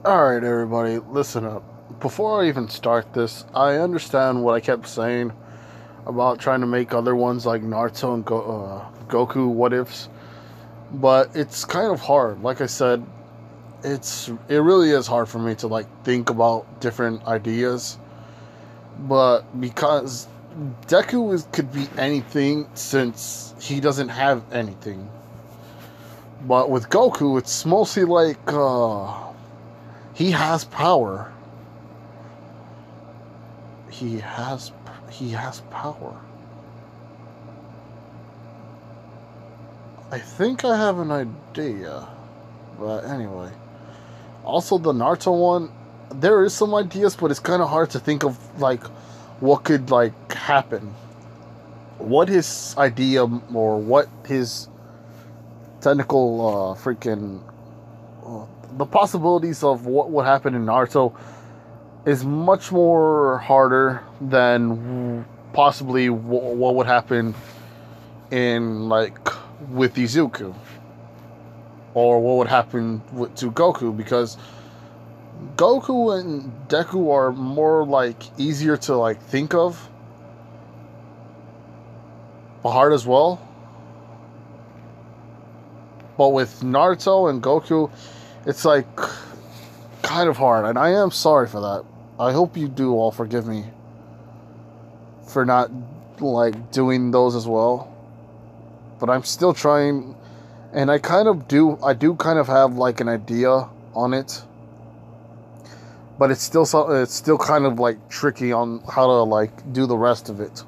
Alright, everybody, listen up. Before I even start this, I understand what I kept saying about trying to make other ones like Naruto and Goku what ifs, but it's kind of hard. Like I said, it really is hard for me to like think about different ideas, but because could be anything since he doesn't have anything. But with Goku, it's mostly like he has power. He has he has power. I think I have an idea, but anyway. Also, the Naruto one, there is some ideas, but it's kind of hard to think of like what could like happen, what his idea or what his technical freaking the possibilities of what would happen in Naruto is much more harder than possibly what would happen in like with Izuku or what would happen to Goku, because Goku and Deku are more like easier to like think of, but hard as well. But with Naruto and Goku, it's like kind of hard, and I am sorry for that. I hope you do all forgive me for not like doing those as well. But I'm still trying, and I do kind of have like an idea on it. But it's still kind of like tricky on how to like do the rest of it.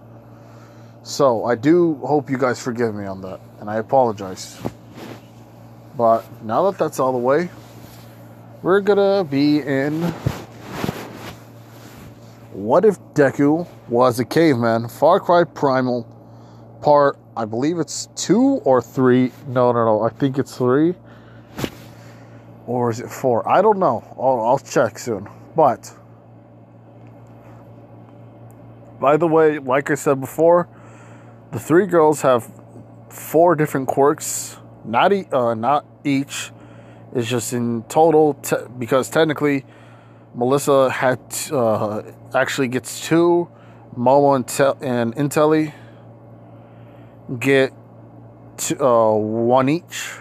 So I do hope you guys forgive me on that, and I apologize. But now that that's all the way, we're gonna be in What If Deku Was a Caveman? Far Cry Primal Part, I believe it's 2 or 3. No, I think it's 3. Or is it 4? I don't know. I'll check soon. But, by the way, like I said before, the 3 girls have 4 different quirks. Not each. It's just in total, because technically, Melissa had actually gets 2. Momo and Intelli get 1 each.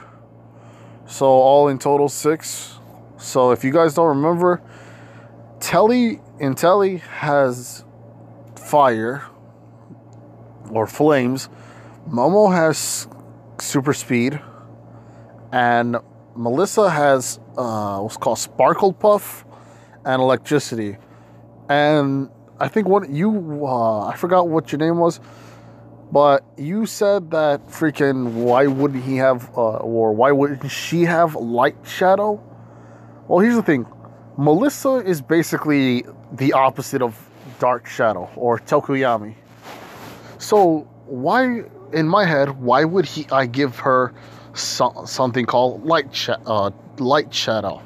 So all in total 6. So if you guys don't remember, Intelli has fire or flames. Momo has super speed, and Melissa has what's called Sparkle Puff and electricity. And I think I forgot what your name was, but you said that freaking why wouldn't he have or why wouldn't she have light shadow? Well, here's the thing. Melissa is basically the opposite of dark shadow or Tokuyami. So why, in my head, why would I give her something called light shadow?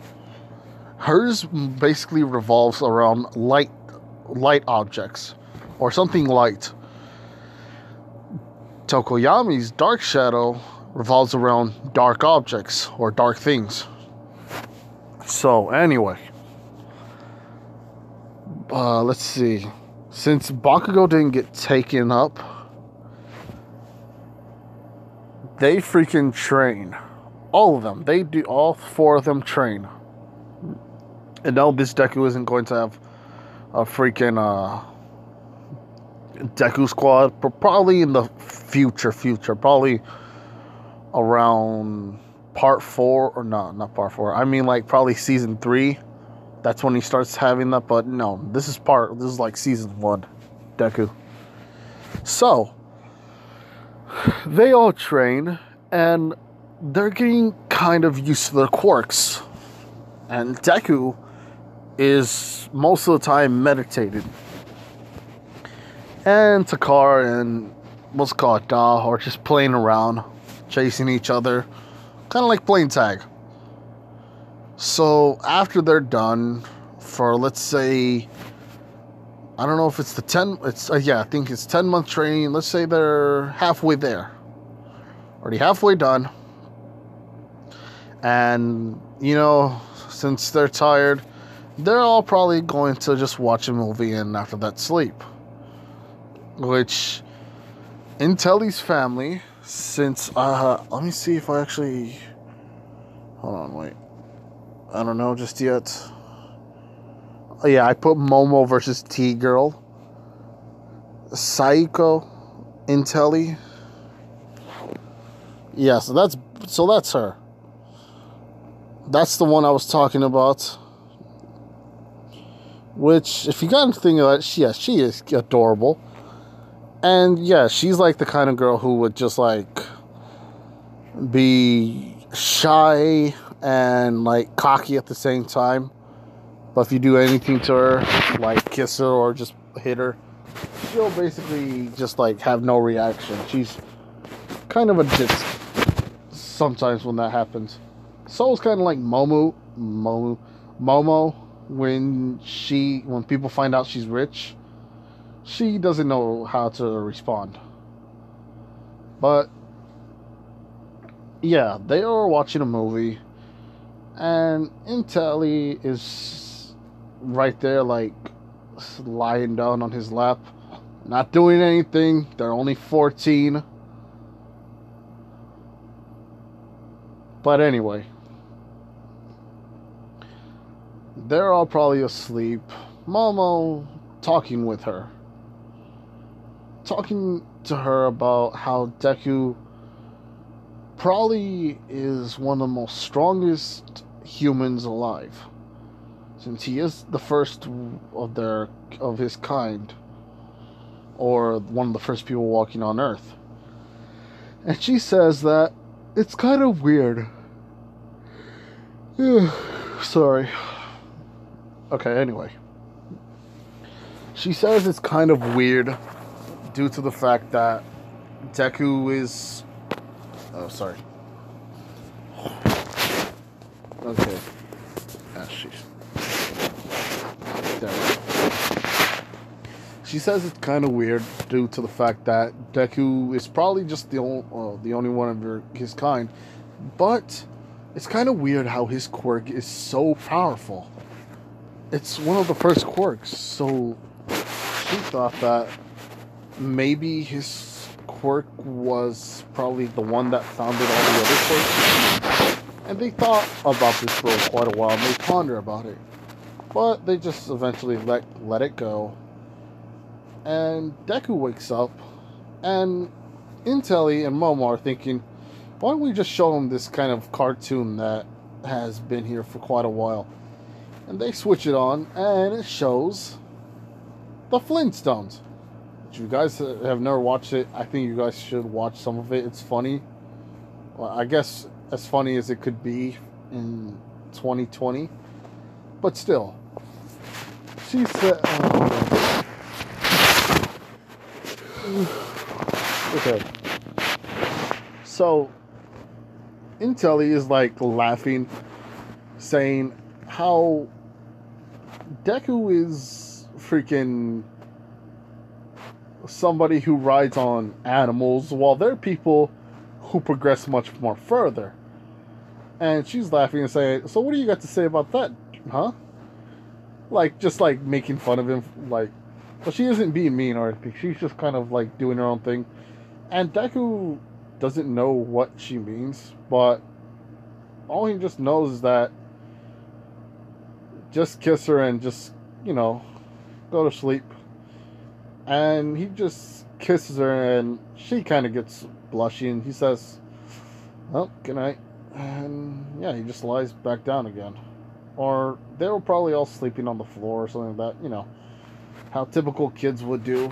Hers basically revolves around light objects or something light. Tokoyami's dark shadow revolves around dark objects or dark things. So anyway, let's see. Since Bakugo didn't get taken up, they freaking train. All of them. They do. All 4 of them train. And no, this Deku isn't going to have a freaking Deku squad. Probably in the future. Probably around part 4. Or no, not part 4. I mean like probably season 3. That's when he starts having that. But no, this is like season 1 Deku. So they all train, and they're getting kind of used to their quirks. And Deku is most of the time meditated. And Takara and what's called Da are just playing around, chasing each other, kind of like playing tag. So after they're done for, let's say, I don't know if it's I think it's 10-month training. Let's say they're halfway there. Already halfway done. And, since they're tired, they're all probably going to just watch a movie and after that sleep. Which, in Telly's family, since, let me see if I actually, hold on, wait. I don't know just yet. Oh yeah, I put Momo versus T-Girl. Saiko in Telly. Yeah, so that's her. That's the one I was talking about. Which, if you got to think of it, she is adorable. And yeah, she's like the kind of girl who would just like be shy and like cocky at the same time. But if you do anything to her, like kiss her or just hit her, she'll basically just like have no reaction. She's kind of a ditz sometimes when that happens. So it's kind of like Momo when people find out she's rich, she doesn't know how to respond. But yeah, they are watching a movie, and Intelli is right there, like lying down on his lap, not doing anything. They're only 14. But anyway, they're all probably asleep. Momo talking with her. Talking to her about how Deku probably is one of the most strongest humans alive, since he is the first of his kind, or one of the first people walking on Earth. And she says that it's kind of weird. Sorry. Okay, anyway. She says it's kind of weird due to the fact that Deku is... Oh, sorry. Okay. Ah, sheesh. She says it's kind of weird due to the fact that Deku is probably just the only one of his kind, but it's kind of weird how his quirk is so powerful. It's one of the first quirks, so she thought that maybe his quirk was probably the one that founded all the other quirks. And they thought about this for quite a while, and they ponder about it. But they just eventually let it go. And Deku wakes up, and Intelli and Momo are thinking, why don't we just show him this kind of cartoon that has been here for quite a while? And they switch it on, and it shows the Flintstones. If you guys have never watched it, I think you guys should watch some of it. It's funny. Well, I guess as funny as it could be in 2020. But still. She said... okay. So, Intelli is like laughing, saying how Deku is freaking somebody who rides on animals, while there are people who progress much more further. And she's laughing and saying, so what do you got to say about that, huh? Like, just like making fun of him, like, well, she isn't being mean or anything, she's just kind of like doing her own thing. And Deku doesn't know what she means, but all he just knows is that just kiss her and just, go to sleep. And he just kisses her, and she kind of gets blushy, and he says, well, good night. And yeah, he just lies back down again. Or they were probably all sleeping on the floor or something like that, how typical kids would do.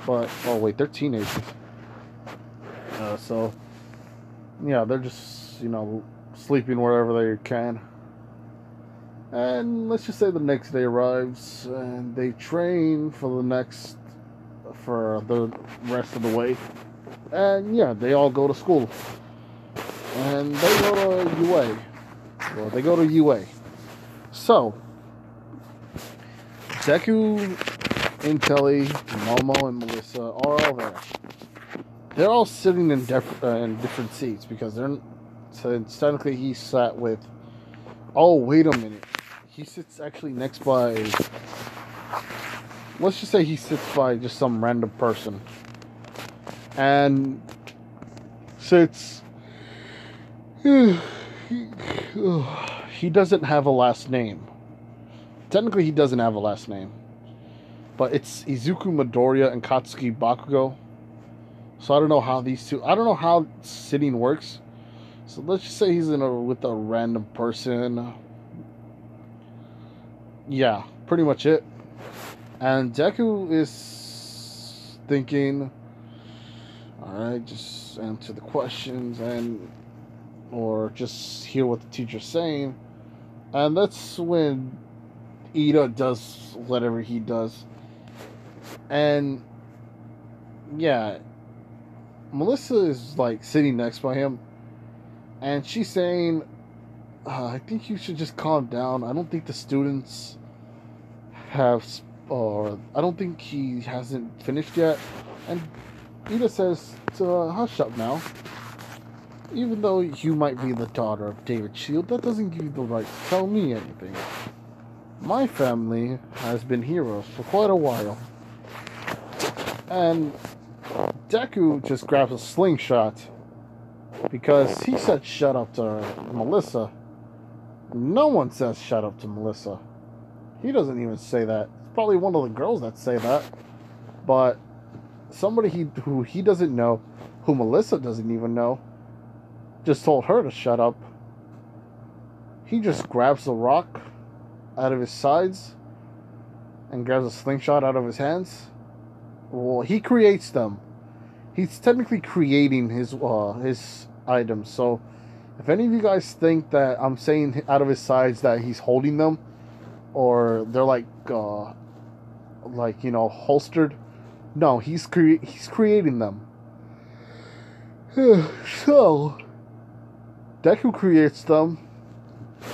But, oh wait, they're teenagers. So, yeah, they're just, sleeping wherever they can. And let's just say the next day arrives, and they train for the rest of the way. And yeah, they all go to school. And they go to UA. Well, they go to UA. So, Deku, Intelli, Momo, and Melissa are all there. They're all sitting in different seats because since technically he sat with Oh, wait a minute. He sits actually next by. Let's just say he sits by just some random person. And sits. He doesn't have a last name. Technically, he doesn't have a last name. But it's Izuku Midoriya and Katsuki Bakugo. So I don't know how these two. I don't know how sitting works. So let's just say he's with a random person. Yeah, pretty much it. And Deku is thinking, alright, just answer the questions or just hear what the teacher's saying. And that's when Ida does whatever he does. And yeah, Melissa is like sitting next by him. And she's saying, I think you should just calm down. I don't think the students have, or I don't think he hasn't finished yet. And Ida says, hush up now. Even though you might be the daughter of David Shield, that doesn't give you the right to tell me anything. My family has been heroes for quite a while. And Deku just grabs a slingshot because he said shut up to Melissa. No one says shut up to Melissa. He doesn't even say that. It's probably one of the girls that say that. But somebody who he doesn't know, who Melissa doesn't even know, just told her to shut up. He just grabs the rock out of his sides and grabs a slingshot out of his hands. Well, he creates them. He's technically creating his items. So if any of you guys think that I'm saying out of his sides that he's holding them, or they're like holstered, no, he's creating them. So Deku creates them,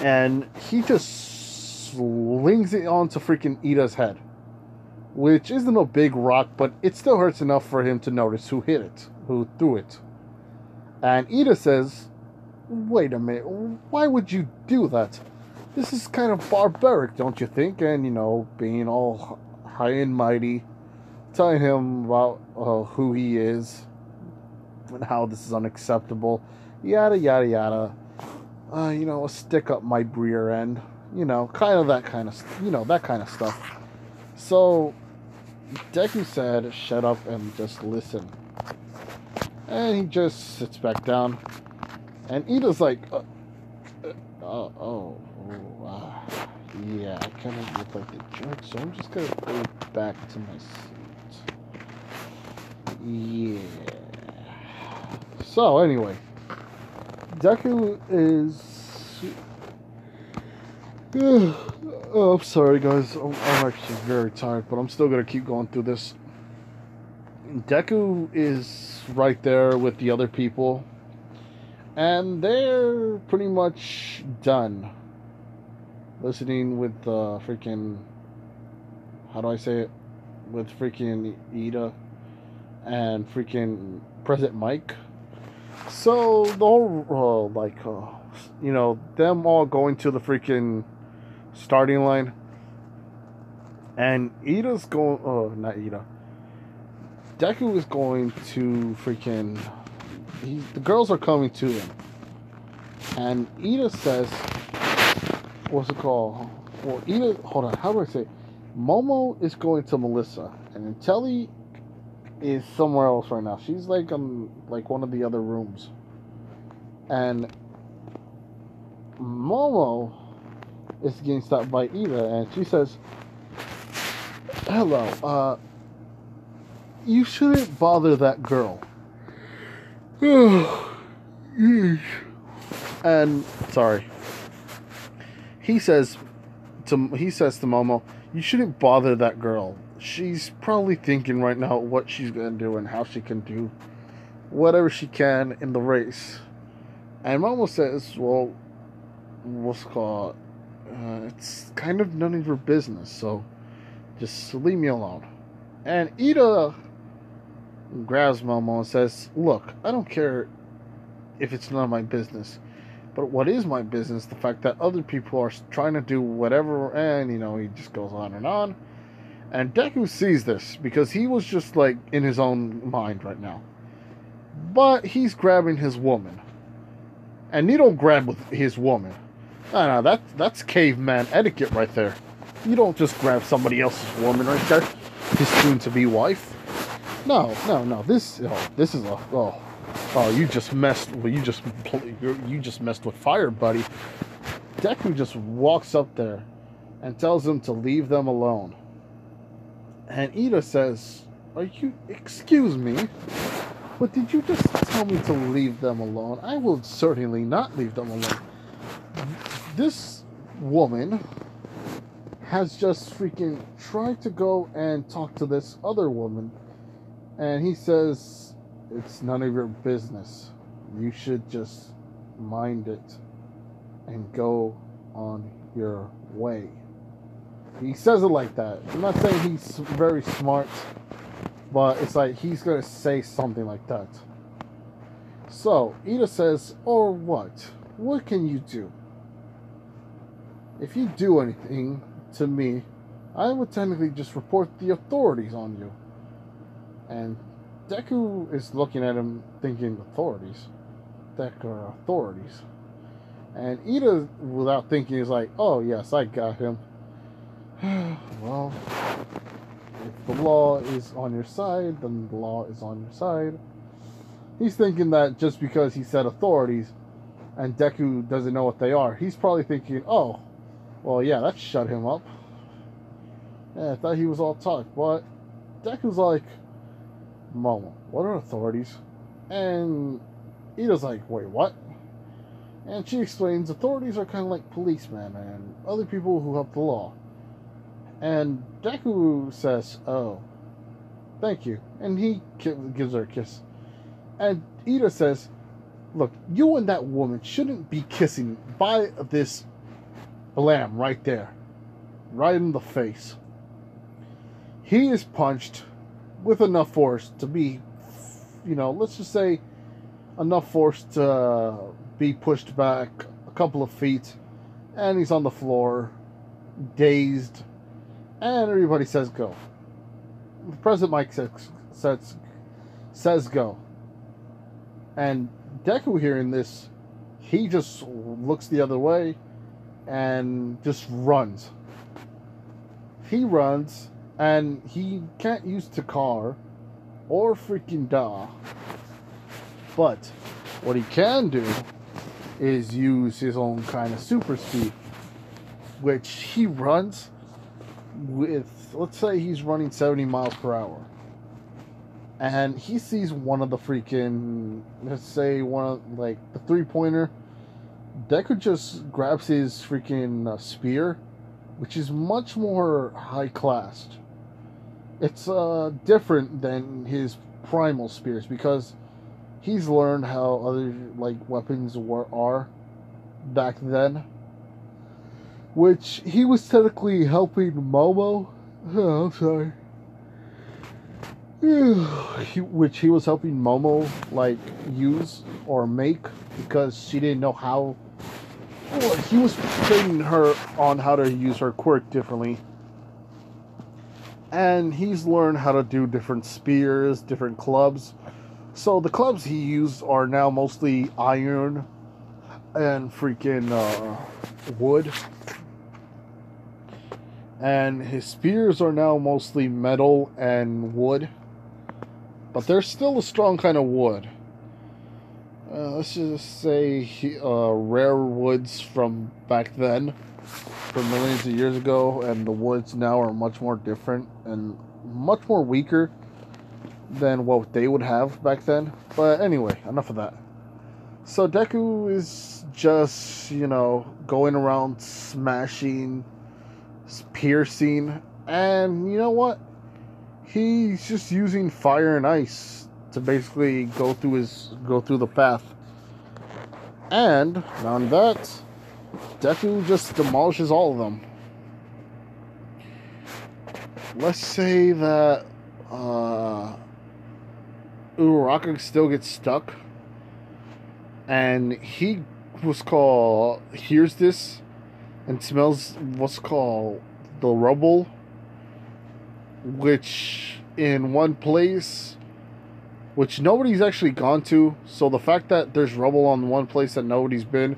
and he just slings it onto freaking Ida's head, which isn't a big rock, but it still hurts enough for him to notice who hit it, who threw it. And Ida says, wait a minute, why would you do that? This is kind of barbaric, don't you think? And, being all high and mighty, telling him about who he is and how this is unacceptable, yada, yada, yada. A stick up my rear end, that kind of stuff. So, Deku said, shut up and just listen. And he just sits back down. And Ida's like, yeah, I kind of look like the jerk, so I'm just going to go back to my seat. Yeah. So, anyway, Deku is... Oh, I'm sorry, guys. I'm actually very tired, but I'm still going to keep going through this. Deku is right there with the other people, and they're pretty much done listening with freaking... How do I say it? With freaking Ida and freaking President Mike. So, the whole, them all going to the freaking starting line. And Ida's going... not Ida. Deku is going to freaking... the girls are coming to him. And Ida says... What's it called? Well, Ida... Hold on, how do I say it? Momo is going to Melissa. And Telly is somewhere else right now. She's like one of the other rooms. And Momo is getting stopped by Ida, and she says, hello, you shouldn't bother that girl. And sorry. He says to Momo, you shouldn't bother that girl. She's probably thinking right now what she's gonna do and how she can do whatever she can in the race. And Momo says, well, what's it called? It's kind of none of your business, so just leave me alone. And Ida grabs Momo and says, look, I don't care if it's none of my business. But what is my business? The fact that other people are trying to do whatever, and he just goes on and on. And Deku sees this because he was just like in his own mind right now. But he's grabbing his woman. And you don't grab with his woman. No, that's caveman etiquette right there. You don't just grab somebody else's woman right there. His soon-to-be wife. No. This is you just messed with fire, buddy. Deku just walks up there and tells him to leave them alone. And Ida says, excuse me, but did you just tell me to leave them alone? I will certainly not leave them alone. This woman has just freaking tried to go and talk to this other woman. And he says, it's none of your business. You should just mind it and go on your way. He says it like that. I'm not saying he's very smart, but it's like he's going to say something like that. So, Ida says, or what? What can you do? If you do anything to me, I would technically just report the authorities on you. And Deku is looking at him thinking, authorities? Deku authorities. And Ida, without thinking, is like, oh yes, I got him. Well, if the law is on your side, then the law is on your side. He's thinking that just because he said authorities and Deku doesn't know what they are, he's probably thinking, oh, well, yeah, that shut him up. Yeah, I thought he was all talk, but Deku's like, Momo, what are authorities? And Ida's like, wait, what? And she explains authorities are kind of like policemen and other people who help the law. And Deku says, oh, thank you. And he gives her a kiss. And Ida says, look, you and that woman shouldn't be kissing by this lamb right there. Right in the face. He is punched with enough force to be, let's just say enough force to be pushed back a couple of feet. And he's on the floor, dazed. And everybody says go. President Mike says go. And Deku hearing this, he just looks the other way and just runs. He runs and he can't use Takar or freaking Da. But what he can do is use his own kind of super speed, which he runs with, let's say he's running 70 miles per hour. And he sees one of the freaking, let's say one of, like, the three-pointer. Deku just grabs his freaking spear, which is much more high-classed. It's different than his primal spears, because he's learned how other, like, weapons are back then. Which he was technically helping Momo. Oh, I'm sorry. Which he was helping Momo, like, use or make because she didn't know how. Well, he was training her on how to use her quirk differently. And he's learned how to do different spears, different clubs. So the clubs he used are now mostly iron and freaking wood. And his spears are now mostly metal and wood. But they're still a strong kind of wood. Let's just say rare woods from back then. From millions of years ago. And the woods now are much more different. And much more weaker than what they would have back then. But anyway, enough of that. So Deku is just, going around smashing, piercing, and you know what? He's just using fire and ice to basically go through the path. And on that, Deku just demolishes all of them. Let's say that Uraraka still gets stuck, and he what's called hears this and smells what's called the rubble, which in one place which nobody's actually gone to. So the fact that there's rubble on one place that nobody's been,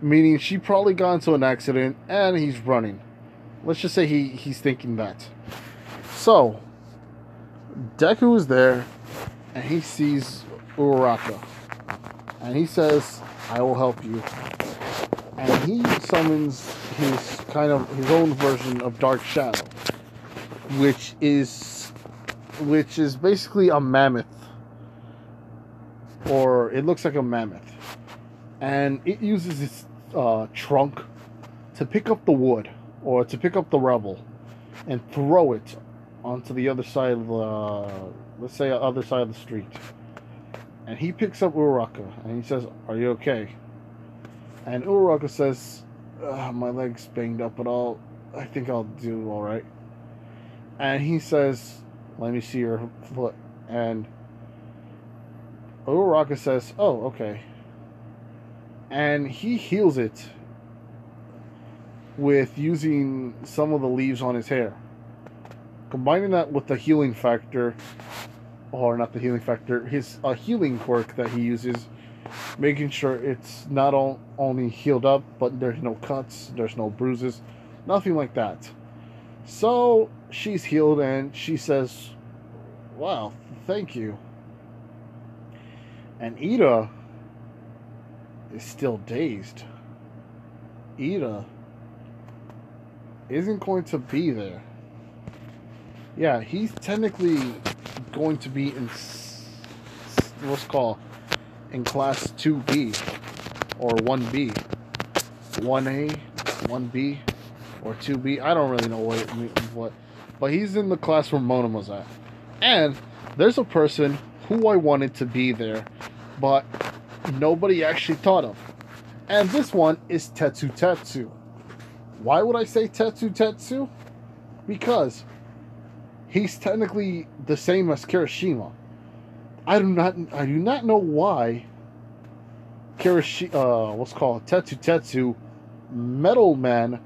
meaning she probably got into an accident and he's running. Let's just say he's thinking that. So Deku is there and he sees Uraraka and he says, "I will help you." And he summons his own version of Dark Shadow, which is basically a mammoth, or it looks like a mammoth, and it uses its trunk to pick up the wood or to pick up the rubble and throw it onto the other side of the, let's say, other side of the street. And he picks up Uraraka and he says, "Are you okay?" And Uraraka says, "My leg's banged up, but I think I'll do all right." And he says, "Let me see your foot." And Uraraka says, "Oh, okay." And he heals it with using some of the leaves on his hair. Combining that with the healing factor, or not the healing factor, his healing quirk that he uses, making sure it's not only healed up, but there's no cuts, there's no bruises, nothing like that. So she's healed and she says, "Wow, thank you." And Ida is still dazed. Ida isn't going to be there. Yeah, he's technically going to be in what's called in class 2B or 1B, 1A, 1B, or 2B. I don't really know what, but he's in the class where Monoma's at. And there's a person who I wanted to be there, but nobody actually thought of. And this one is Tetsu Tetsu. Why would I say Tetsu Tetsu? Because he's technically the same as Kirishima. I do not know why what's called Tetsu Tetsu Metal Man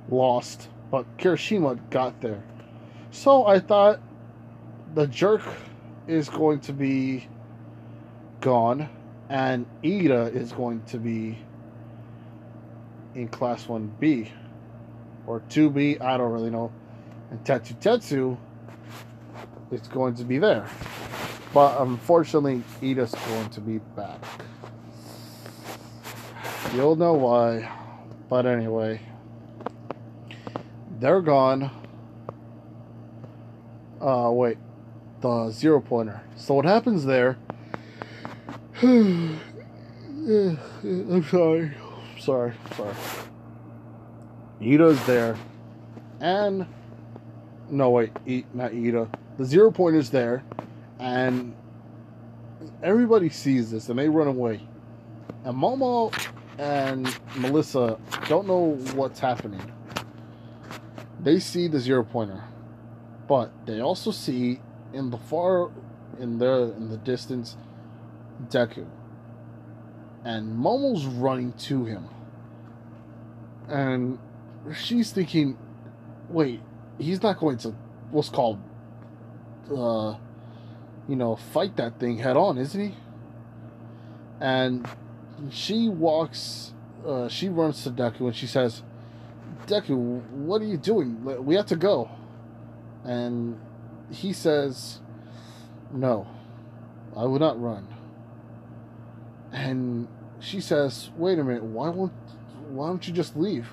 lost, but Kirishima got there. So I thought the jerk is going to be gone and Ida is going to be in class 1B or 2B, I don't really know. And Tetsu Tetsu is going to be there. But unfortunately, Ida's going to be back. You'll know why. But anyway, they're gone. Wait. The 0 pointer. So what happens there... I'm sorry. Ida's there. And... No, wait. Not Ida. The 0 pointer's there. And everybody sees this and they run away. And Momo and Melissa don't know what's happening. They see the 0 pointer. But they also see in the distance Deku. And Momo's running to him. And she's thinking, wait, he's not going to what's called fight that thing head on, isn't he? And she runs to Deku and she says, "Deku, what are you doing? We have to go." And he says, "No, I will not run." And she says, "Wait a minute, why don't you just leave?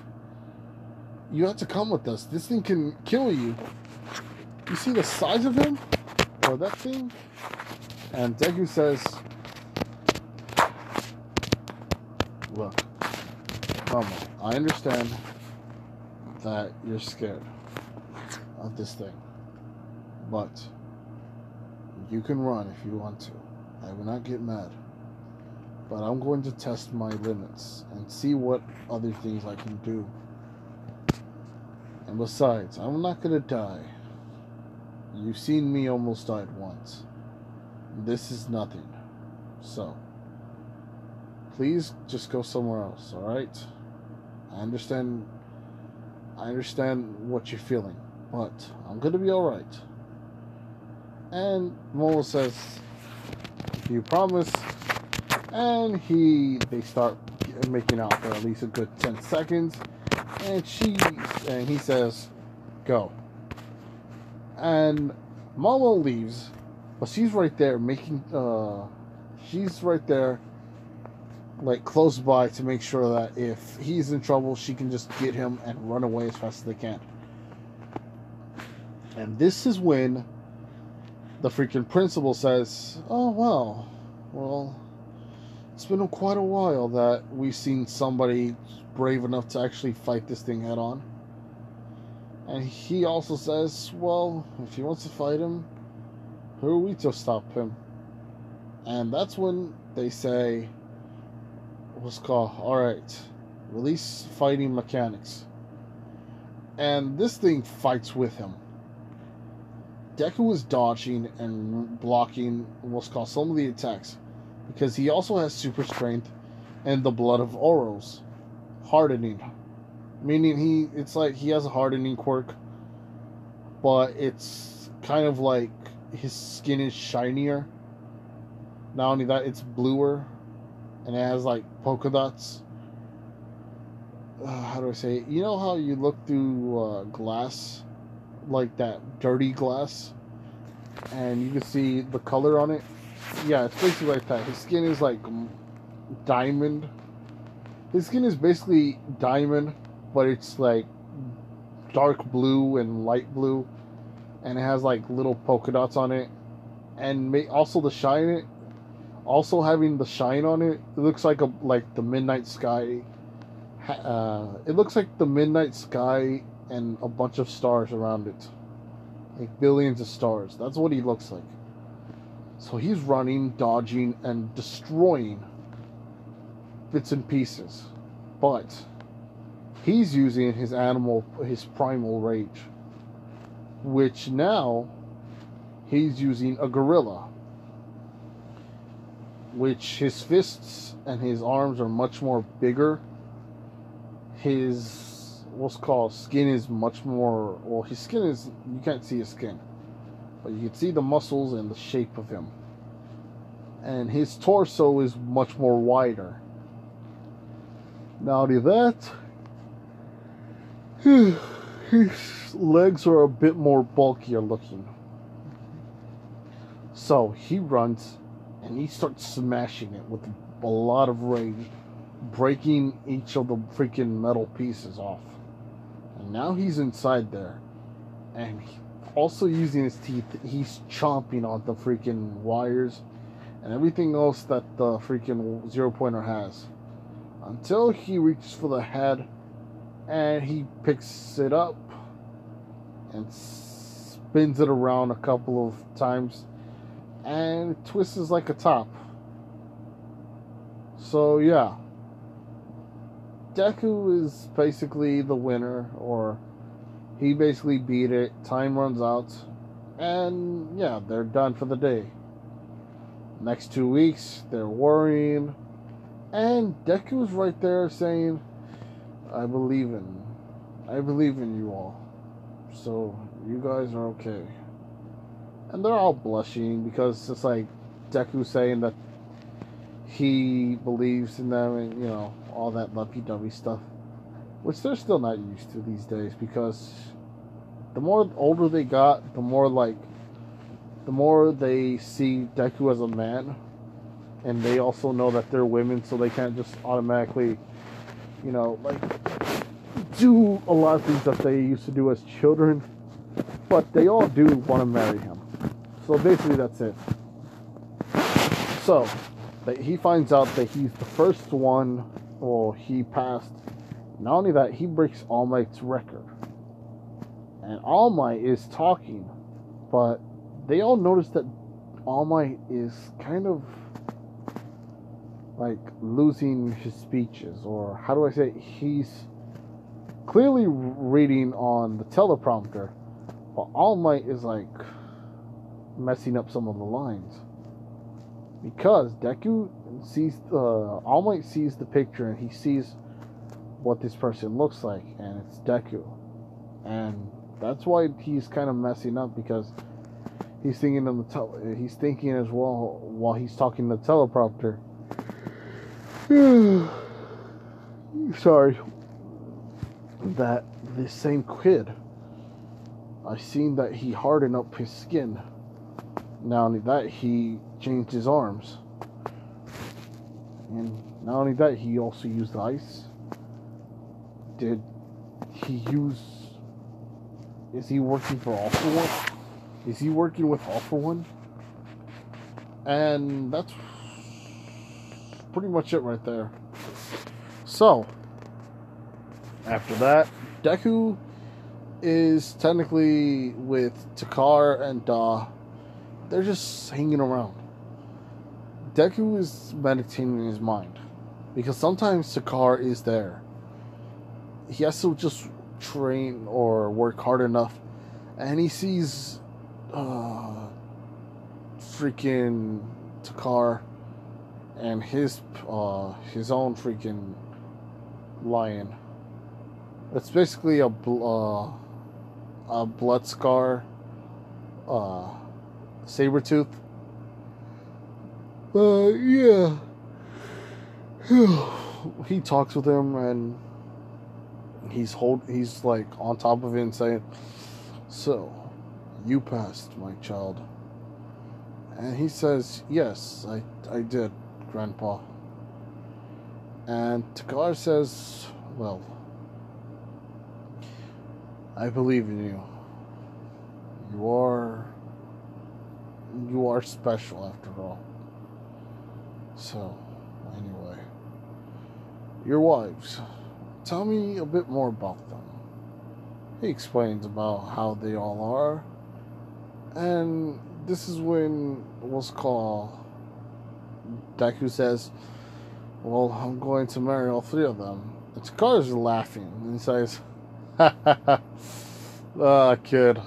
You have to come with us. This thing can kill you. You see the size of him? Or that thing?" And Deku says, "Look, Mama, I understand that you're scared of this thing. But you can run if you want to. I will not get mad. But I'm going to test my limits and see what other things I can do. And besides, I'm not going to die. You've seen me almost died once. This is nothing. So, please just go somewhere else, alright? I understand what you're feeling, but I'm gonna be alright. And Momo says, you promise? And they start making out for at least a good 10 seconds. And he says, go. And Momo leaves, but she's right there she's right there, like, close by to make sure that if he's in trouble, she can just get him and run away as fast as they can. And this is when the freaking principal says, oh, well, it's been quite a while that we've seen somebody brave enough to actually fight this thing head on. And he also says, well, if he wants to fight him, who are we to stop him? And that's when they say, what's called, alright, release fighting mechanics. And this thing fights with him. Deku is dodging and blocking what's called some of the attacks, because he also has super strength and the blood of Oros, hardening, meaning it's like he has a hardening quirk, but it's kind of like his skin is shinier. Not only that, it's bluer, and it has like polka dots. How do I say it? You know how you look through glass, like that dirty glass, and you can see the color on it? Yeah, it's basically like that. His skin is like diamond. His skin is basically diamond, but it's like dark blue and light blue, and it has like little polka dots on it, and also the shine. Also having the shine on it, it looks like the midnight sky. It looks like the midnight sky and a bunch of stars around it, like billions of stars. That's what he looks like. So he's running, dodging, and destroying bits and pieces. But he's using his primal rage, which now he's using a gorilla, which his fists and his arms are much more bigger. His skin is much more, well, his skin is, you can't see his skin, but you can see the muscles and the shape of him. And his torso is much more wider. Not only that, his legs are a bit more bulkier looking. So he runs and he starts smashing it with a lot of rage, breaking each of the freaking metal pieces off. And now he's inside there, and also using his teeth, he's chomping on the freaking wires and everything else that the freaking Zero Pointer has, until he reaches for the head, and he picks it up and spins it around a couple of times, and it twists like a top. So yeah, Deku is basically the winner, or he basically beat it. Time runs out, and yeah, they're done for the day. Next 2 weeks, they're worrying, and Deku's right there saying, I believe in you all, so you guys are okay. And they're all blushing because it's like Deku saying that he believes in them, and all that lovey-dovey stuff, which they're still not used to these days, because the more older they got, the more they see Deku as a man, and they also know that they're women, so they can't just automatically do a lot of things that they used to do as children, but they all do want to marry him. So basically that's it. So he finds out that he's the first one, well, he passed. Not only that, he breaks All Might's record. And All Might is talking, but they all notice that All Might is kind of like losing his speeches, or how do I say it? He's clearly reading on the teleprompter, but All Might is like messing up some of the lines, because Deku All Might sees the picture and he sees what this person looks like, and it's Deku, and that's why he's kind of messing up, because he's thinking he's thinking as well while he's talking to the teleprompter. Sorry. That this same kid, I seen that he hardened up his skin. Not only that, he changed his arms. And not only that, he also used ice. Did he use... Is he working for All For One? Is he working with All For One? And that's pretty much it right there. So, after that, Deku is technically with Takar and they're just hanging around. Deku is meditating in his mind, because sometimes Takar is there. He has to just train or work hard enough, and he sees freaking Takar and his own freaking lion. It's basically a blood scar, saber tooth. Yeah. He talks with him, and he's like on top of it and saying, "So, you passed, my child." And he says, "Yes, I did, Grandpa." And Takar says, "Well, I believe in you. You are special after all. So, anyway, your wives, tell me a bit more about them." He explains about how they all are, and this is when Deku says, "Well, I'm going to marry all three of them." And Takar's laughing, and he says, "Ha ha ha. Ah, kid.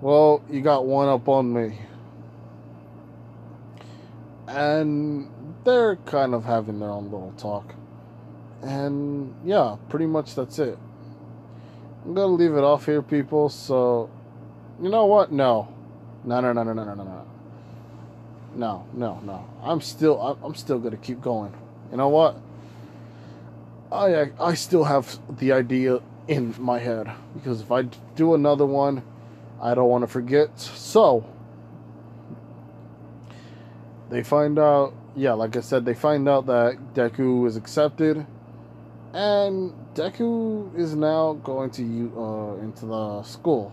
Well, you got one up on me." And they're kind of having their own little talk. And yeah, pretty much that's it. I'm gonna leave it off here, people. So, you know what? No. No. I'm still gonna keep going. You know what? I still have the idea in my head, because if I do another one, I don't want to forget. So they find out, yeah, like I said, they find out that Deku is accepted, and Deku is now going to into the school.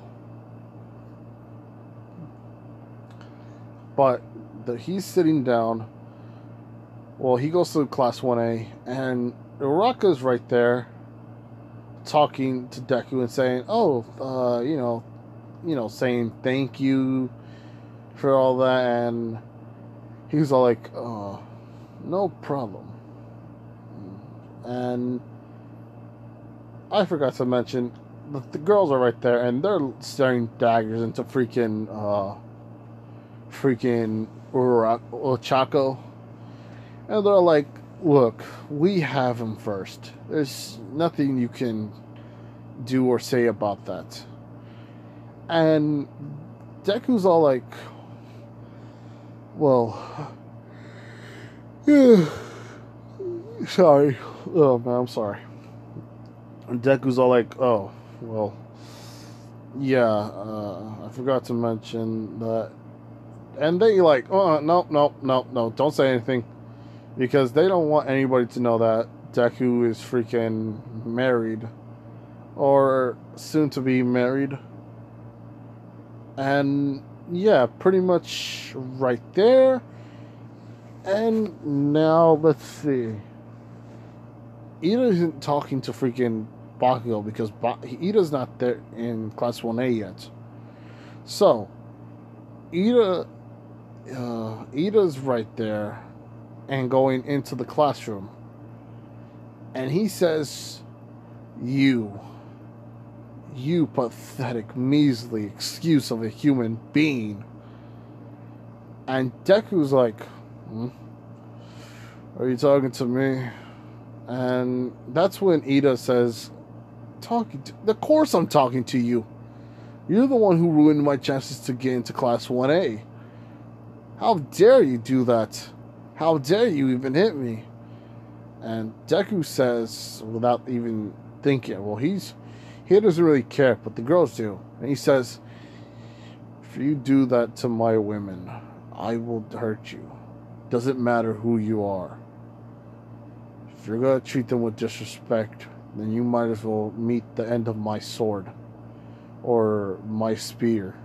But he's sitting down. Well, he goes to class 1A, and Uraraka's right there, talking to Deku and saying, "Oh, saying thank you for all that," and he's all like, "No problem." And I forgot to mention, the girls are right there, and they're staring daggers into freaking Ochako, and they're like, "Look, we have him first. There's nothing you can do or say about that." And Deku's all like, "Well, yeah, sorry. Oh man, I'm sorry." And Deku's all like, "Oh, well, yeah, I forgot to mention that." And they like, no, don't say anything, because they don't want anybody to know that Deku is freaking married, or soon to be married. And yeah, pretty much right there. And now let's see. Ida isn't talking to freaking Bakugo, because Ida's not there in class 1A yet. So Ida's right there and going into the classroom, and he says, you pathetic, measly excuse of a human being." And Deku's like, Are you talking to me? And that's when Ida says, of course I'm talking to you. You're the one who ruined my chances to get into Class 1A. How dare you do that? How dare you even hit me? And Deku says, without even thinking, well, he doesn't really care, but the girls do. And he says, if you do that to my women, I will hurt you. Doesn't matter who you are. If you're going to treat them with disrespect, then you might as well meet the end of my sword. Or my spear.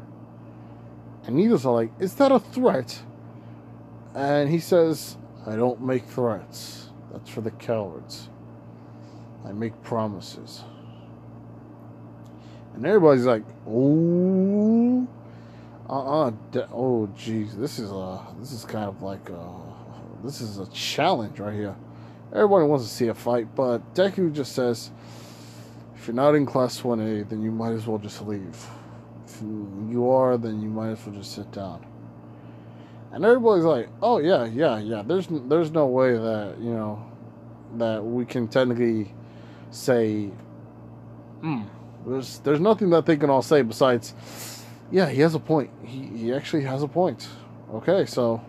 And Nida's like, is that a threat? And he says, I don't make threats. That's for the cowards. I make promises. And everybody's like, oh, oh, geez, this is kind of like this is a challenge right here. Everybody wants to see a fight, but Deku just says, if you're not in Class 1A, then you might as well just leave. If you are, then you might as well just sit down. And everybody's like, oh yeah. There's no way that, you know, that we can technically say, there's nothing that they can all say besides, yeah, he has a point. He actually has a point. Okay, so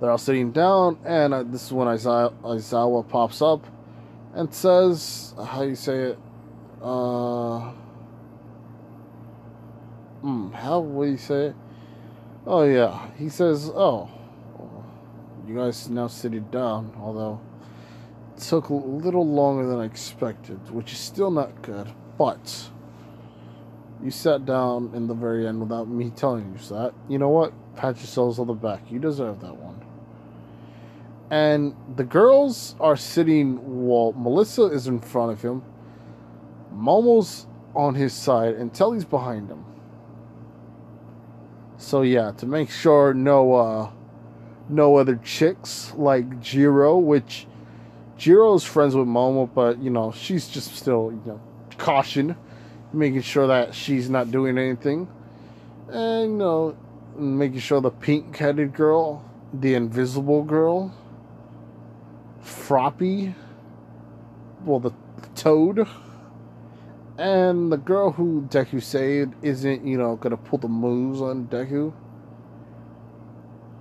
they're all sitting down, and this is when Aizawa pops up and says, how do you say it? How would you say it? Oh yeah, he says, oh, you guys now sitting down, although it took a little longer than I expected, which is still not good, but you sat down in the very end without me telling you that. You know what? Pat yourselves on the back. You deserve that one. And the girls are sitting, well, Melissa is in front of him, Momo's on his side, and Telly's behind him. So yeah, to make sure no other chicks like Jiro, which Jiro's friends with Momo, but you know, she's just still, you know, caution, making sure that she's not doing anything. And you know, making sure the pink-headed girl, the invisible girl, Froppy, well, the toad, and the girl who Deku saved isn't, you know, gonna pull the moves on Deku.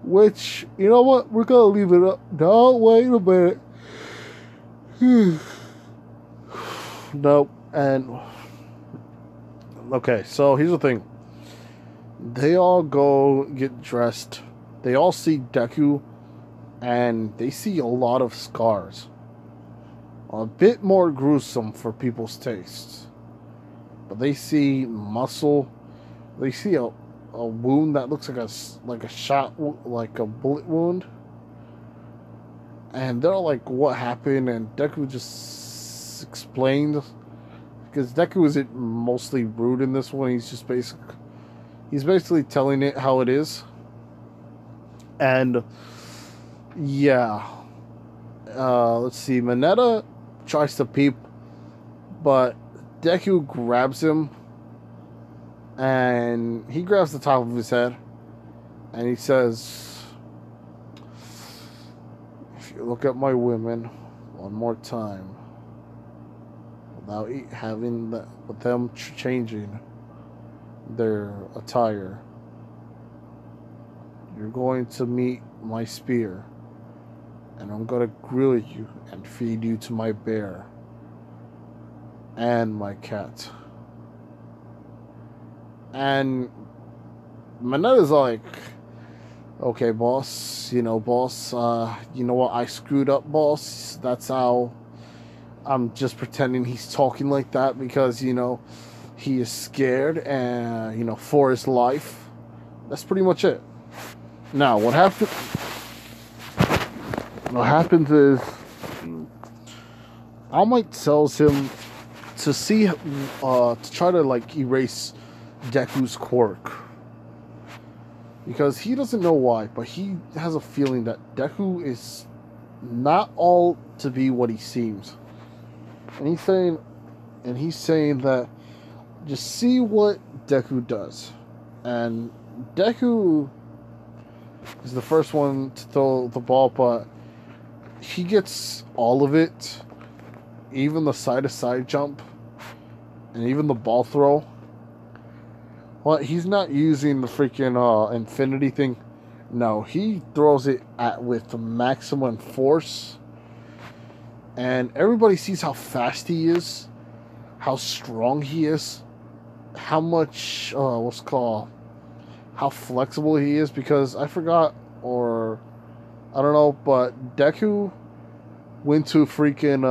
Which, you know what, we're gonna leave it up. No, wait a minute. Nope. And okay, so here's the thing. They all go get dressed. They all see Deku, and they see a lot of scars. A bit more gruesome for people's tastes. But they see muscle. They see a wound that looks like a shot, like a bullet wound. And they're like, what happened? And Deku just explained. Because Deku isn't mostly rude in this one. He's basically telling it how it is. And yeah. Let's see. Mineta tries to peep, but Deku grabs him, and he grabs the top of his head, and he says, if you look at my women one more time, without with them changing their attire, you're going to meet my spear, and I'm going to grill you and feed you to my bear and my cat. And Mineta's like, okay, boss, you know what, I screwed up, boss. That's how I'm just pretending he's talking like that because, you know, he is scared and, you know, for his life. That's pretty much it. Now, what happens is All Might tells him to see, to try to like erase Deku's quirk, because he doesn't know why, but he has a feeling that Deku is not all to be what he seems, and he's saying that just see what Deku does, and Deku He's the first one to throw the ball, but he gets all of it, even the side-to-side jump, and even the ball throw. Well, he's not using the freaking infinity thing. No, he throws it at with maximum force, and everybody sees how fast he is, how strong he is, how much what's it called, how flexible he is. Because I forgot, or I don't know, but Deku went to freaking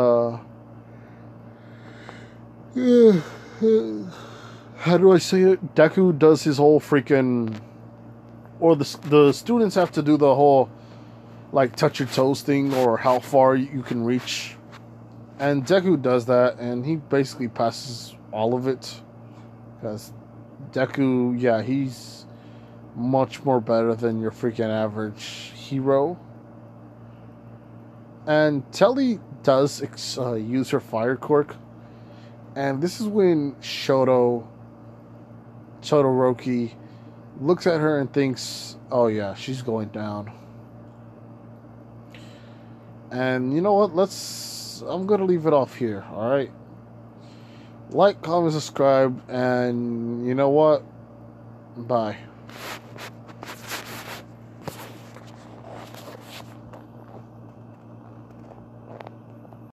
how do I say it? Deku does his whole freaking, or the students have to do the whole like touch your toes thing, or how far you can reach. And Deku does that, and he basically passes all of it. Because Deku, yeah, he's much more better than your freaking average hero. And Telly does use her fire quirk. And this is when Todoroki looks at her and thinks, oh yeah, she's going down. And you know what? I'm going to leave it off here, alright? Like, comment, subscribe, and you know what? Bye.